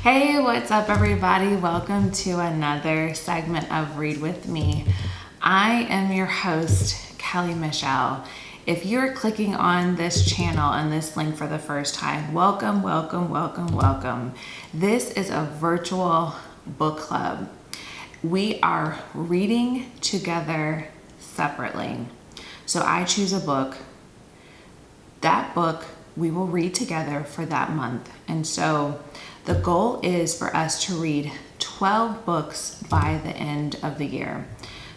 Hey, what's up, everybody? Welcome to another segment of Read With Me. I am your host, Kelly Michelle. If you're clicking on this channel and this link for the first time, welcome, welcome, welcome, welcome. This is a virtual book club. We are reading together separately. So I choose a book. That book we will read together for that month. And so the goal is for us to read 12 books by the end of the year.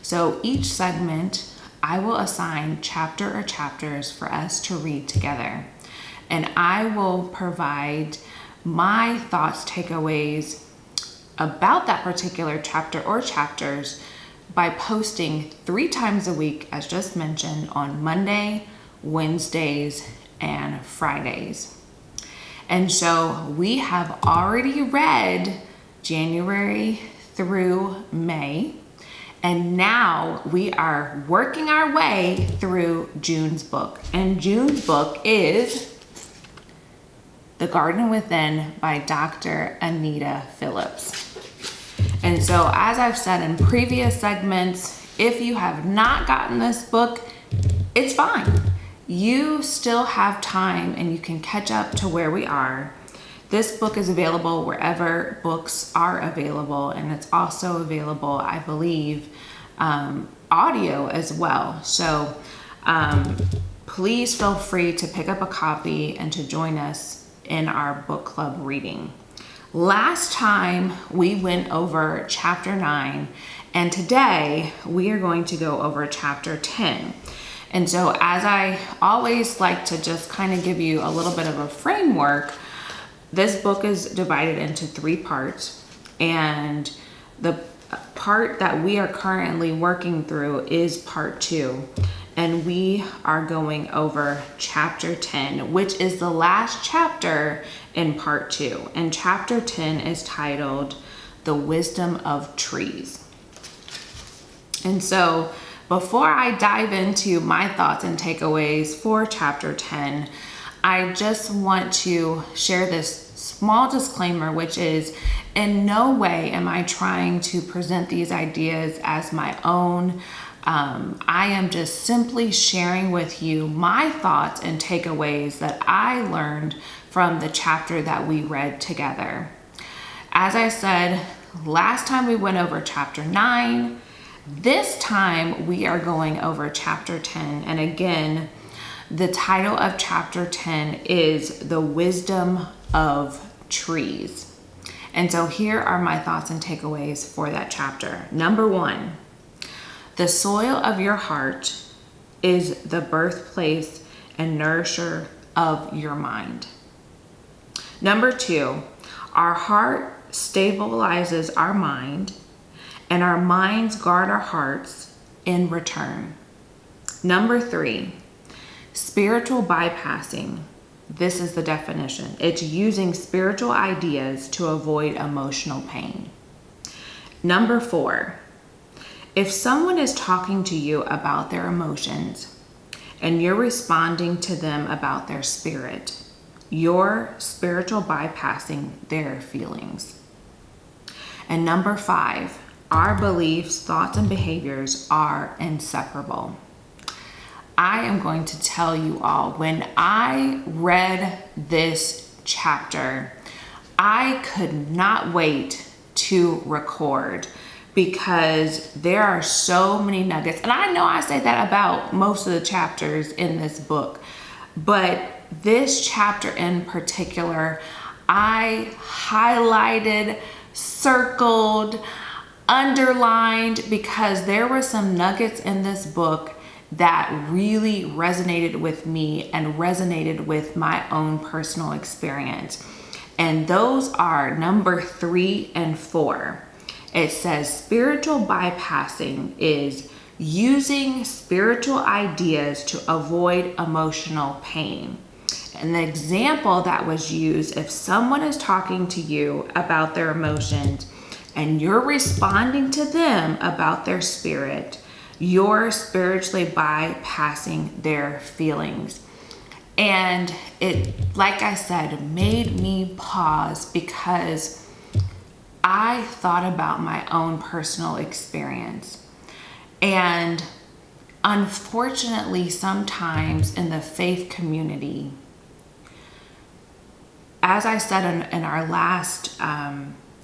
So each segment, I will assign chapter or chapters for us to read together. And I will provide my thoughts, takeaways about that particular chapter or chapters by posting 3 times a week, as just mentioned, on Monday, Wednesdays, and Fridays. And so we have already read January through May, and now we are working our way through June's book. And June's book is The Garden Within by Dr. Anita Phillips. And so as I've said in previous segments, if you have not gotten this book, it's fine. You still have time and you can catch up to where we are. This book is available wherever books are available, and it's also available, I believe, audio as well. So please feel free to pick up a copy and to join us in our book club reading. Last time we went over chapter 9, and today we are going to go over chapter 10. And so as I always like to just kind of give you a little bit of a framework, this book is divided into 3 parts. And the part that we are currently working through is part 2. And we are going over chapter 10, which is the last chapter in part 2. And chapter 10 is titled The Wisdom of Trees. And so before I dive into my thoughts and takeaways for chapter 10, I just want to share this small disclaimer, which is in no way am I trying to present these ideas as my own. I am just simply sharing with you my thoughts and takeaways that I learned from the chapter that we read together. As I said, last time we went over chapter 9. This time we are going over chapter 10. And again, the title of chapter 10 is The Wisdom of Trees. And so here are my thoughts and takeaways for that chapter. Number 1, the soil of your heart is the birthplace and nourisher of your mind. Number 2, our heart stabilizes our mind, and our minds guard our hearts in return. Number 3, spiritual bypassing. This is the definition. It's using spiritual ideas to avoid emotional pain. Number 4, if someone is talking to you about their emotions and you're responding to them about their spirit, you're spiritual bypassing their feelings. And number 5, our beliefs, thoughts, and behaviors are inseparable. I am going to tell you all, when I read this chapter, I could not wait to record because there are so many nuggets. And I know I say that about most of the chapters in this book, but this chapter in particular, I highlighted, circled, underlined, because there were some nuggets in this book that really resonated with me and resonated with my own personal experience. And those are number 3 and 4. It says spiritual bypassing is using spiritual ideas to avoid emotional pain. And the example that was used, if someone is talking to you about their emotions and you're responding to them about their spirit, you're spiritually bypassing their feelings. And it, like I said, made me pause because I thought about my own personal experience. And unfortunately, sometimes in the faith community, as I said in our last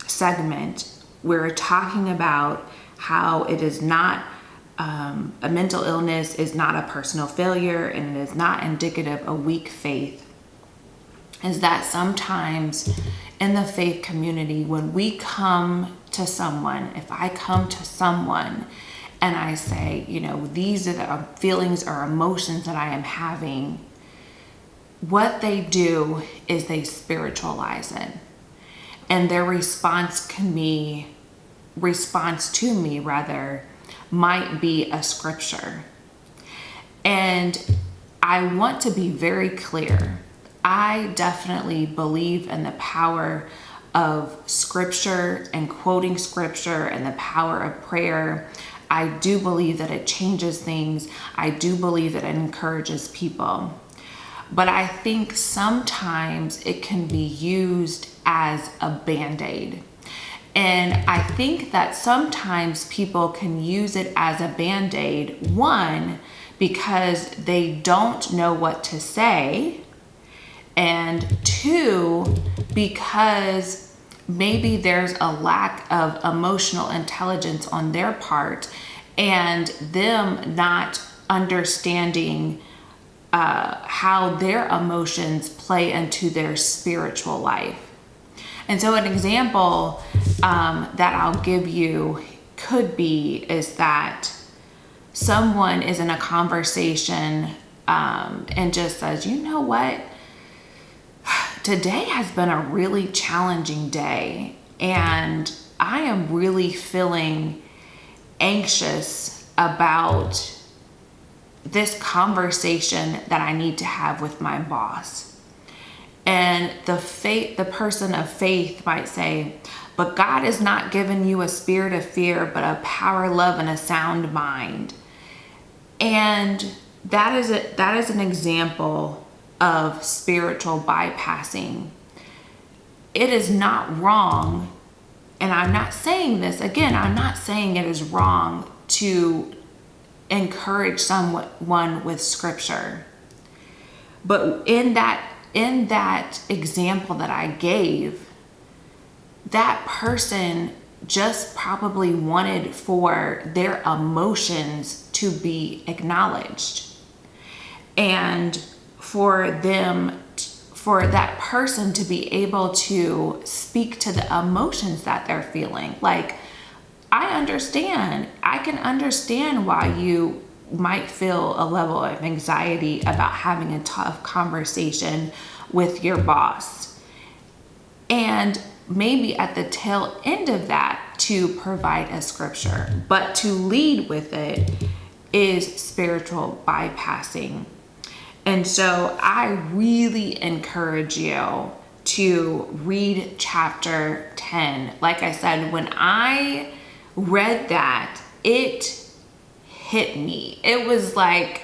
segment, we're talking about how it is not a mental illness is not a personal failure, and it is not indicative of weak faith. Is that sometimes in the faith community, when we come to someone, if I come to someone and I say, these are the feelings or emotions that I am having, what they do is they spiritualize it. And their response to me might be a scripture. And I want to be very clear. I definitely believe in the power of scripture and quoting scripture and the power of prayer. I do believe that it changes things. I do believe that it encourages people. But I think sometimes it can be used as a Band-Aid. And I think that sometimes people can use it as a Band-Aid, one, because they don't know what to say, and two, because maybe there's a lack of emotional intelligence on their part and them not understanding how their emotions play into their spiritual life. And so an example that I'll give you is that someone is in a conversation and just says, you know what? Today has been a really challenging day, and I am really feeling anxious about this conversation that I need to have with my boss. And the person of faith might say, but God has not given you a spirit of fear, but a power, love, and a sound mind. And that is an example of spiritual bypassing. It is not wrong, and I'm not saying this, again, I'm not saying it is wrong to encourage someone with scripture. But in that example that I gave, that person just probably wanted for their emotions to be acknowledged. And for that person to be able to speak to the emotions that they're feeling. Like, I can understand why you might feel a level of anxiety about having a tough conversation with your boss. And maybe at the tail end of that, to provide a scripture, but to lead with it is spiritual bypassing. And so I really encourage you to read chapter 10. Like I said, when I read that, it hit me. It was like,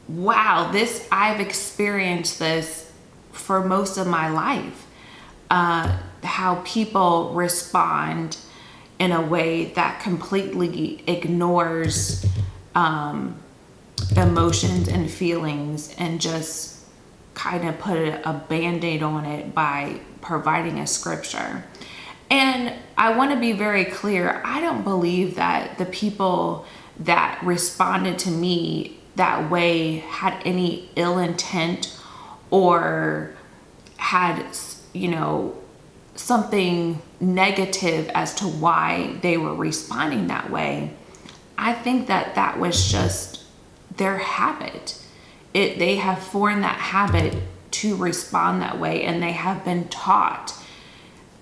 wow, I've experienced this for most of my life. How people respond in a way that completely ignores emotions and feelings and just kind of put a Band-Aid on it by providing a scripture. And I want to be very clear, I don't believe that the people that responded to me that way had any ill intent or had, something negative as to why they were responding that way. I think that was just their habit. They have formed that habit to respond that way, and they have been taught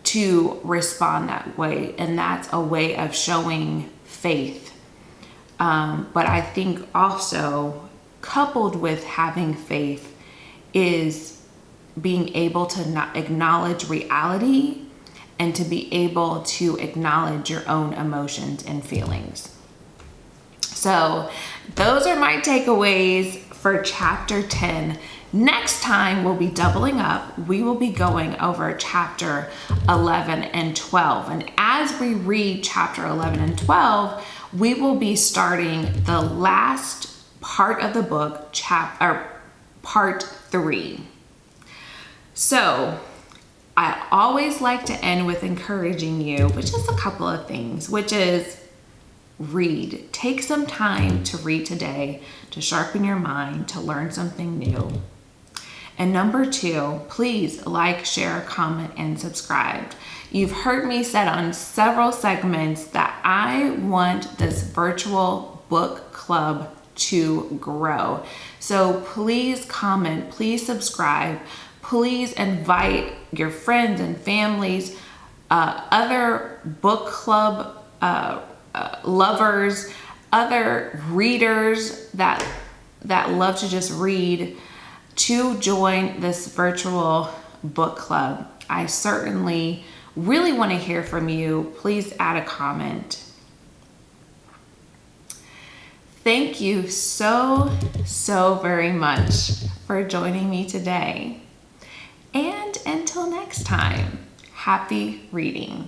to respond that way, and that's a way of showing faith. But I think also coupled with having faith is being able to not acknowledge reality and to be able to acknowledge your own emotions and feelings. So those are my takeaways for chapter 10. Next time we'll be doubling up. We will be going over chapter 11 and 12. And as we read chapter 11 and 12, we will be starting the last part of the book, part 3. So I always like to end with encouraging you with just a couple of things, which is read. Take some time to read today, to sharpen your mind, to learn something new. And number 2, please like, share, comment, and subscribe. You've heard me say on several segments that I want this virtual book club to grow. So please comment, please subscribe, please invite your friends and families, other book club lovers, other readers that love to just read, to join this virtual book club. I certainly really want to hear from you. Please add a comment. Thank you so very much for joining me today. And until next time, happy reading.